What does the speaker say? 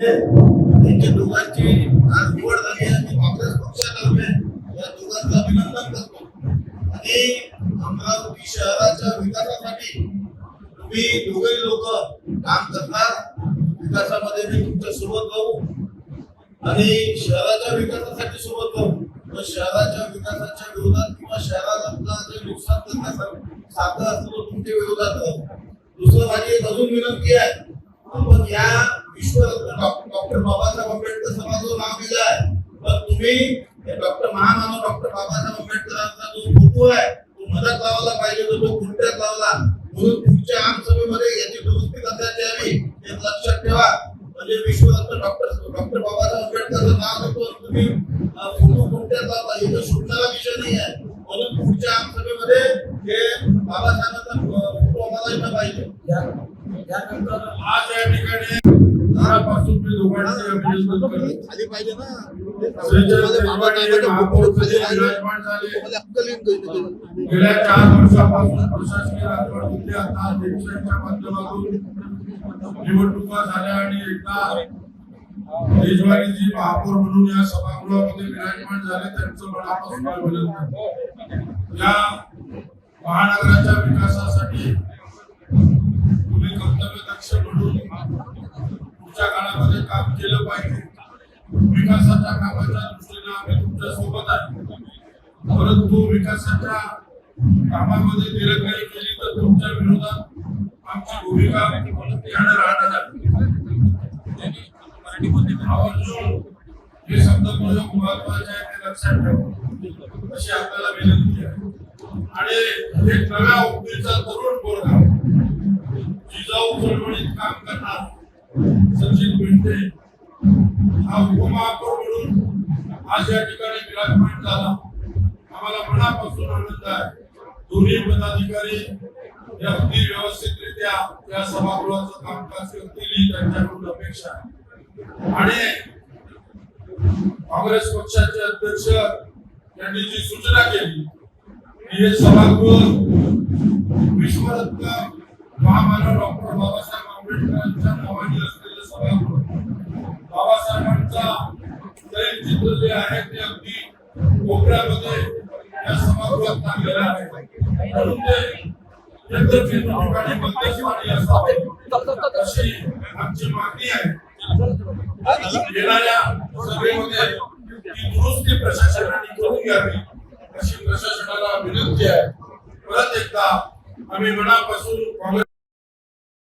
त्यांच्या दोघांची आज निवड झाली आणि काँग्रेस पक्षातर्फे या दोघांचं अभिनंदन करतो. आणि अमरावती शहराच्या विकासासाठी तुम्ही दोघेही लोक काम करणार. विकासामध्ये मी तुमच्या सोबत राहू आणि शहराच्या विकासासाठी सोबत राहू. शहराच्या विकासाच्या विरोधात किंवा शहराला जे नुकसान करण्यासारखं असतं तो तुमच्या विरोधात राहू. दुसरं माझी एक अजून विनंती आहे, आपण या विश्वरत्न डॉक्टर बाबासाहेब आंबेडकर समाजाचं नाव दिलं आहे, पण तुम्ही डॉक्टर महामानव डॉक्टर बाबासाहेब आंबेडकरांचा जो फोटो आहे तो मधात लावला पाहिजे, तो खुंट्यात लावला. म्हणून पुढच्या आमसभेमध्ये याची दुरुस्ती करण्यात यावी हे लक्षात ठेवा. म्हणजे विश्वरत्न डॉक्टर बाबासाहेब आंबेडकरचं नाव देतो तुम्ही फोटो खुंट्यात लावला, हे सुटणारा विषय नाही आहे. म्हणून पुढच्या आमसभेमध्ये हे बाबासाहेबांचा फोटो आम्हाला इथं पाहिजे. त्यानंतर आज या ठिकाणी घरापासून मी दोघांचे अभिनंदन करतो. खाली पाहिजे ना गेल्या 4 वर्षापासून प्रशासकीय राजवटीमध्ये आता अध्यक्षांच्या माध्यमातून निवडणुका झाल्या आणि एकदा देशवारीजी महापौर म्हणून या सभागृहामध्ये विराजमान झाले. त्यांचं मनापासून अभिनंदन. या महानगराच्या विकासासाठी तुम्ही कर्तव्यदक्ष म्हणून पुढच्या काळामध्ये काम केलं पाहिजे. विकासाच्या कामाच्या दृष्टीने आम्ही तुमच्या सोबत आहे, परंतु विकासाच्या कामामध्ये दिरंगाई केली तर तुमच्या विरोधात आमची भूमिका राहणार आहे. आवर्जून हे शब्दप्रयोग महत्वाचे आहे ते लक्षात ठेवा अशी आपल्याला विनंती आहे. आणि एक नव्या उमेदीचा तरुण पोरगा जिजाऊ चळवळीत काम करणार सचिन पेंटे हा उपमहापौर म्हणून आज या ठिकाणी विराजमान झाला. आम्हाला मनापासून आनंद आहे. दोन्ही पदाधिकारी अगदी व्यवस्थितरित्या या सभागृहाचं कामकाज करतील ही त्यांच्याकडून अपेक्षा आहे. आणि काँग्रेस पक्षाचे अध्यक्ष यांनी जी सूचना केली की हे सभागृह विश्वरत्न महामानव डॉक्टर बाबासाहेब आंबेडकरांच्या नावाने असलेलं सभागृह, बाबासाहेबांचा चित्र जे आहे ते अगदी कोपऱ्यामध्ये या सभागृहात टाकलेलं आहे. म्हणून ते ठिकाणी मध्यस्थानी असावे अशी आमची मागणी आहे. येणाऱ्या सभेमध्ये ती दुरुस्ती प्रशासनाने करून घ्यावी अशी प्रशासनाला विनंती आहे. परत एकदा आम्ही मनापासून